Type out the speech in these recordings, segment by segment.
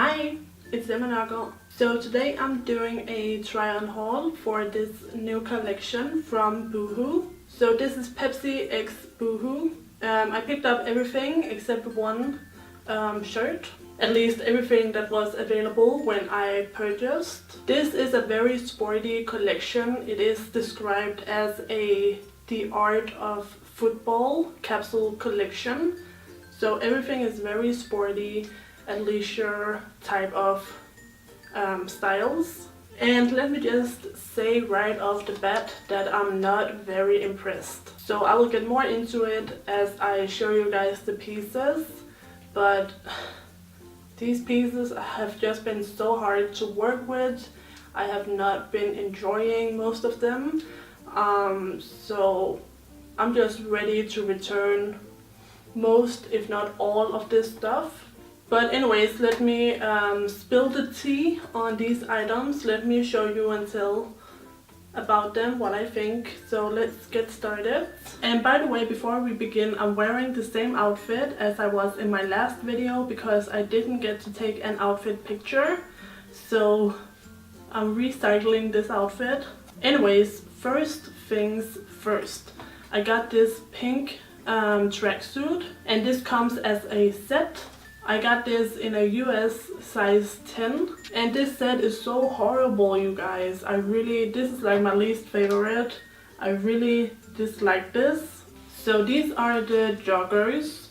Hi, it's Nørgaard. So today I'm doing a try-on haul for this new collection from Boohoo. So this is Pepsi X Boohoo. I picked up everything except one shirt. At least everything that was available when I purchased. This is a very sporty collection. It is described as the art of football capsule collection. So everything is very sporty and leisure type of styles. And let me just say right off the bat that I'm not very impressed. So I will get more into it as I show you guys the pieces, but these pieces have just been so hard to work with. I have not been enjoying most of them, so I'm just ready to return most, if not all, of this stuff. But anyways, let me spill the tea on these items. Let me show you and tell about them, what I think. So let's get started. And by the way, before we begin, I'm wearing the same outfit as I was in my last video because I didn't get to take an outfit picture. So I'm recycling this outfit. Anyways, first things first. I got this pink tracksuit, and this comes as a set. I got this in a US size 10, and this set is so horrible, you guys. This is like my least favorite. I really dislike this. So these are the joggers,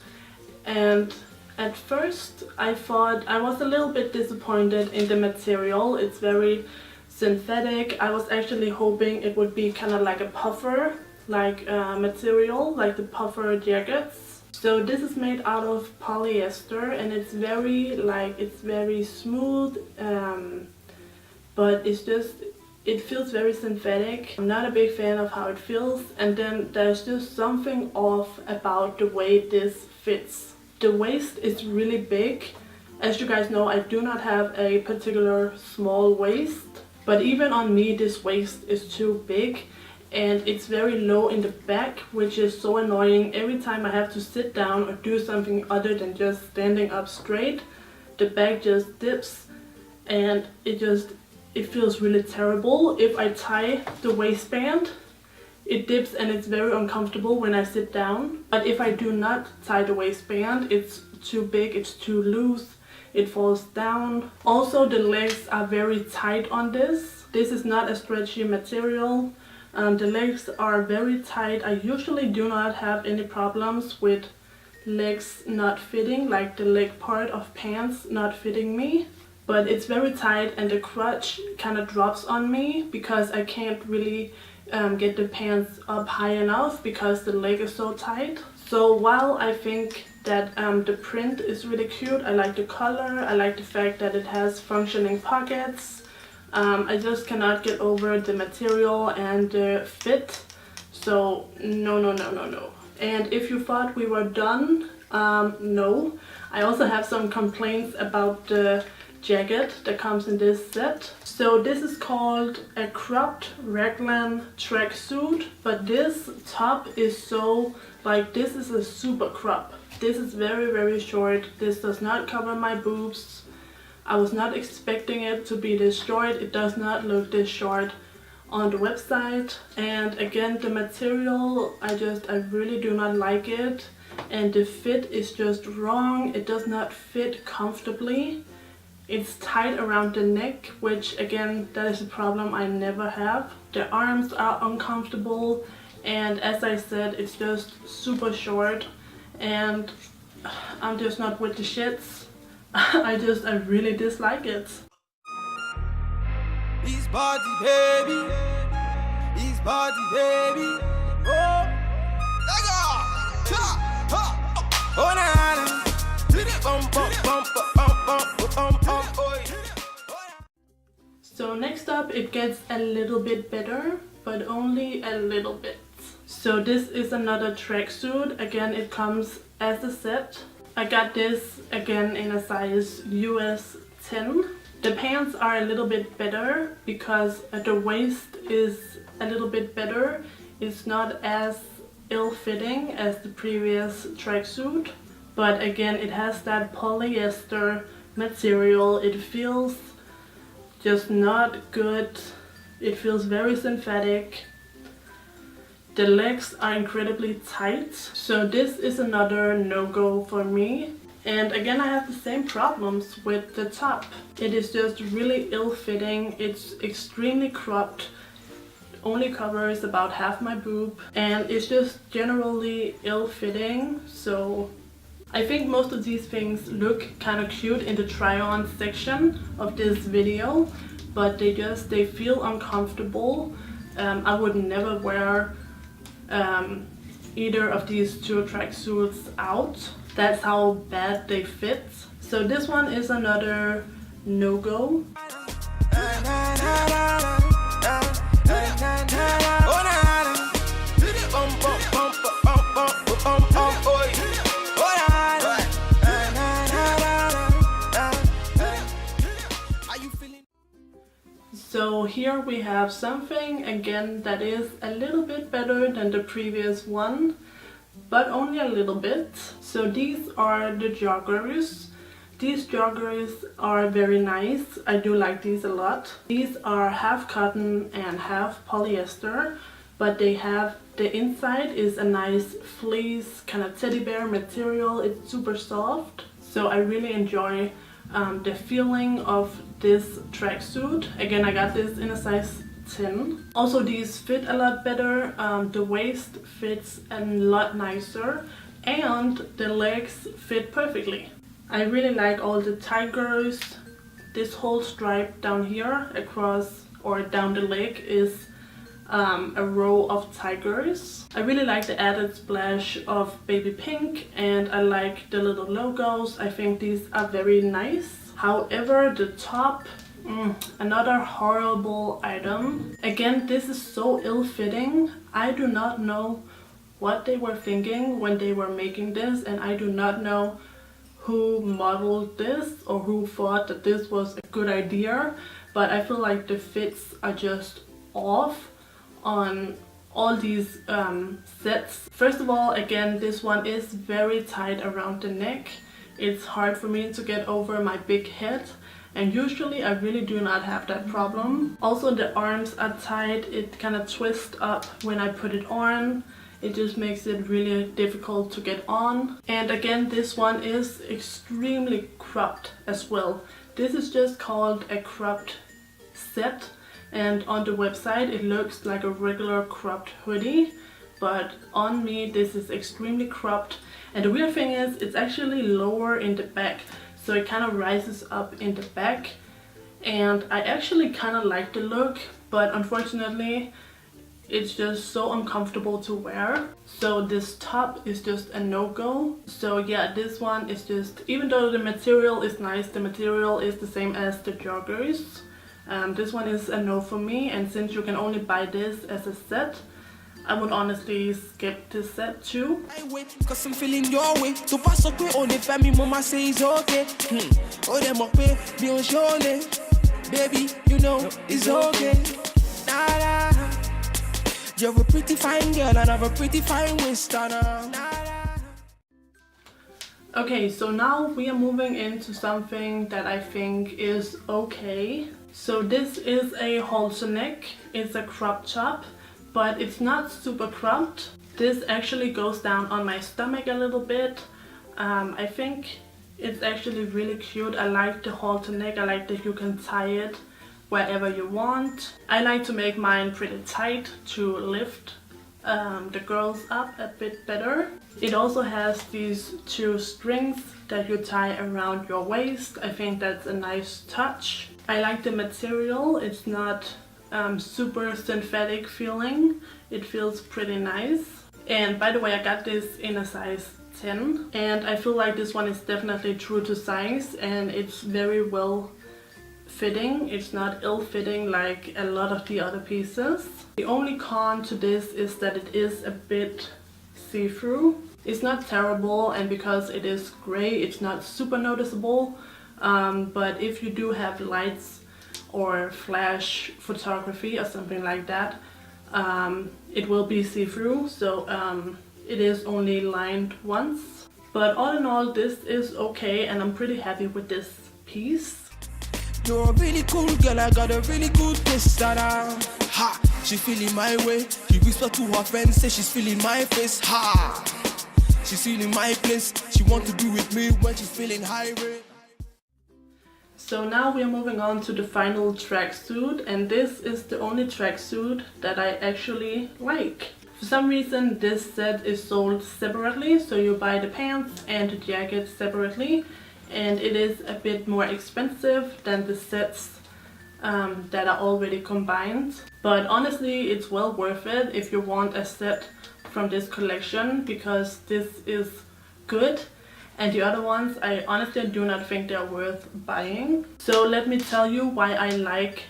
and at first I thought I was a little bit disappointed in the material. It's very synthetic. I was actually hoping it would be kind of like a puffer material, like the puffer jackets. So this is made out of polyester, and it's very smooth, but it feels very synthetic. I'm not a big fan of how it feels, and then there's just something off about the way this fits. The waist is really big. As you guys know, I do not have a particular small waist, but even on me this waist is too big. And it's very low in the back, which is so annoying. Every time I have to sit down or do something other than just standing up straight, the back just dips, and it feels really terrible. If I tie the waistband, it dips and it's very uncomfortable when I sit down. But if I do not tie the waistband, it's too big, it's too loose, it falls down. Also, the legs are very tight on this. This is not a stretchy material. The legs are very tight. I usually do not have any problems with legs not fitting, like the leg part of pants not fitting me. But it's very tight, and the crotch kind of drops on me because I can't really get the pants up high enough because the leg is so tight. So while I think that the print is really cute, I like the color, I like the fact that it has functioning pockets. I just cannot get over the material and the fit, so no. And if you thought we were done, no. I also have some complaints about the jacket that comes in this set. So this is called a cropped raglan tracksuit, but this top is so, this is a super crop. This is very short. This does not cover my boobs. I was not expecting it to be this short. It does not look this short on the website. And again, the material, I really do not like it. And the fit is just wrong. It does not fit comfortably. It's tight around the neck, which again, that is a problem I never have. The arms are uncomfortable. And as I said, it's just super short. And I'm just not with the shits. I really dislike it. His body, baby. His body, baby. Oh, so next up, it gets a little bit better, but only a little bit. So this is another tracksuit. Again, it comes as a set. I got this again in a size US 10. The pants are a little bit better because the waist is a little bit better. It's not as ill-fitting as the previous tracksuit, but again it has that polyester material. It feels just not good. It feels very synthetic. The legs are incredibly tight, so this is another no-go for me. And again, I have the same problems with the top. It is just really ill-fitting. It's extremely cropped, only covers about half my boob, and it's just generally ill-fitting. So I think most of these things look kind of cute in the try-on section of this video, but they feel uncomfortable. I would never wear either of these two tracksuits out. That's how bad they fit. So this one is another no-go. So here we have something again that is a little bit better than the previous one, but only a little bit. So these are the joggers. These joggers are very nice. I do like these a lot. These are half cotton and half polyester, but they have, the inside is a nice fleece kind of teddy bear material. It's super soft. So I really enjoy the feeling of this tracksuit. Again, I got this in a size 10. Also, these fit a lot better. The waist fits a lot nicer and the legs fit perfectly. I really like all the tigers. This whole stripe down here across or down the leg is a row of tigers. I really like the added splash of baby pink, and I like the little logos. I think these are very nice. However, the top, another horrible item. Again, this is so ill-fitting. I do not know what they were thinking when they were making this, and I do not know who modeled this or who thought that this was a good idea, but I feel like the fits are just off on all these sets. First of all, again, this one is very tight around the neck. It's hard for me to get over my big head, and usually I really do not have that problem. Also, the arms are tight. It kind of twists up when I put it on. It just makes it really difficult to get on. And again, this one is extremely cropped as well. This is just called a cropped set, and on the website it looks like a regular cropped hoodie, but on me this is extremely cropped. And the weird thing is it's actually lower in the back, so it kind of rises up in the back, and I actually kind of like the look, but unfortunately it's just so uncomfortable to wear. So this top is just a no-go. So yeah, this one is just, even though the material is nice, the material is the same as the joggers. This one is a no for me, and since you can only buy this as a set, I would honestly skip this set too. Cause I'm feeling your way. To pass up on the family, mama says okay. Oh, them up be on show, baby, you know it's okay. Nah, nah. You're a pretty fine girl and I have a pretty fine waist. Okay, so now we are moving into something that I think is okay. So this is a halter neck. It's a crop top, but it's not super cropped. This actually goes down on my stomach a little bit. I think it's actually really cute. I like the halter neck. I like that you can tie it wherever you want. I like to make mine pretty tight to lift the girls up a bit better. It also has these two strings that you tie around your waist. I think that's a nice touch. I like the material. It's not super synthetic feeling. It feels pretty nice. And by the way, I got this in a size 10, and I feel like this one is definitely true to size, and it's very well fitting. It's not ill-fitting like a lot of the other pieces. The only con to this is that it is a bit see-through. It's not terrible, and because it is gray, it's not super noticeable, but if you do have lights or flash photography or something like that, it will be see-through, so it is only lined once. But all in all, this is okay, and I'm pretty happy with this piece. You're a really cool girl, I got a really good taste. Ha! She feeling my way. She whisper to her friends, say she's feeling my face. Ha! She's feeling my place. She want to be with me when she's feeling high rate. So now we are moving on to the final tracksuit, and this is the only tracksuit that I actually like. For some reason this set is sold separately, so you buy the pants and the jacket separately, and it is a bit more expensive than the sets that are already combined. But honestly, it's well worth it if you want a set from this collection, because this is good. And the other ones, I honestly do not think they're worth buying. So let me tell you why I like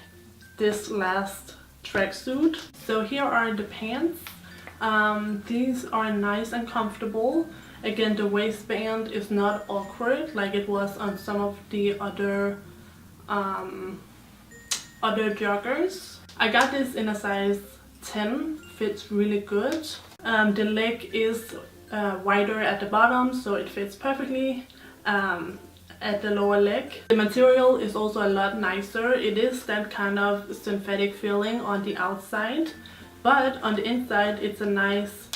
this last tracksuit. So here are the pants. These are nice and comfortable. Again, the waistband is not awkward like it was on some of the other joggers. I got this in a size 10, fits really good. The leg is wider at the bottom, so it fits perfectly at the lower leg. The material is also a lot nicer. It is that kind of synthetic feeling on the outside, but on the inside it's a nice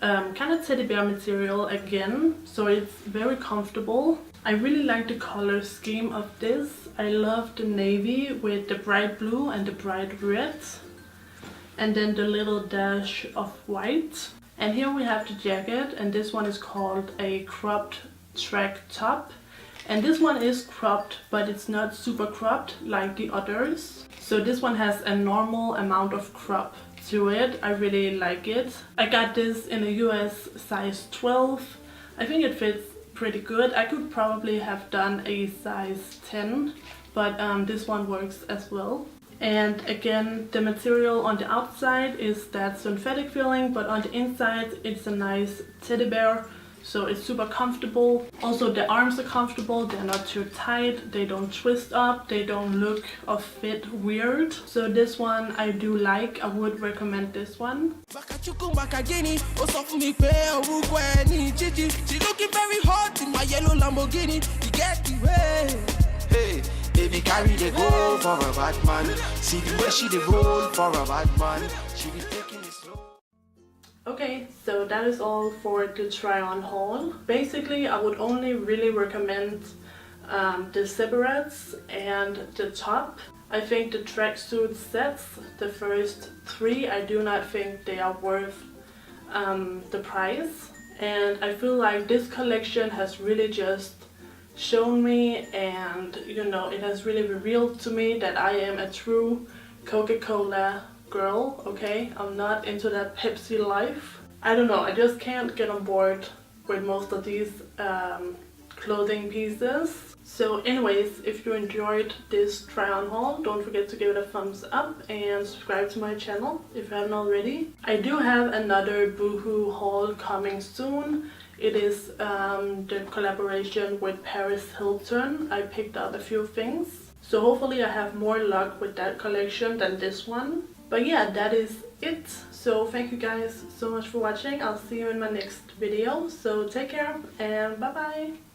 kind of teddy bear material again, so it's very comfortable. I really like the color scheme of this. I love the navy with the bright blue and the bright red, and then the little dash of white. And here we have the jacket, and this one is called a cropped track top. And this one is cropped, but it's not super cropped like the others. So this one has a normal amount of crop to it. I really like it. I got this in a US size 12. I think it fits pretty good. I could probably have done a size 10, but this one works as well. And again, the material on the outside is that synthetic feeling, but on the inside it's a nice teddy bear, so it's super comfortable. Also the arms are comfortable, they're not too tight, they don't twist up, they don't look or fit weird. So this one I do like. I would recommend this one. She looking very hot in my yellow Lamborghini. You get the way. Hey. Baby carry the go for a Badman. See the way she the roll for a Badman. She be taking it slow. Okay, so that is all for the try on haul. Basically, I would only really recommend the separates and the top. I think the tracksuit sets, the first 3, I do not think they are worth the price. And I feel like this collection has really just shown me, and you know, it has really revealed to me that I am a true Coca-Cola girl, okay? I'm not into that Pepsi life. I don't know, I just can't get on board with most of these clothing pieces. So anyways, if you enjoyed this try on haul, don't forget to give it a thumbs up and subscribe to my channel if you haven't already. I do have another Boohoo haul coming soon. It is the collaboration with Paris Hilton. I picked up a few things, so hopefully I have more luck with that collection than this one. But yeah, that is it. So thank you guys so much for watching. I'll see you in my next video. So take care and bye bye.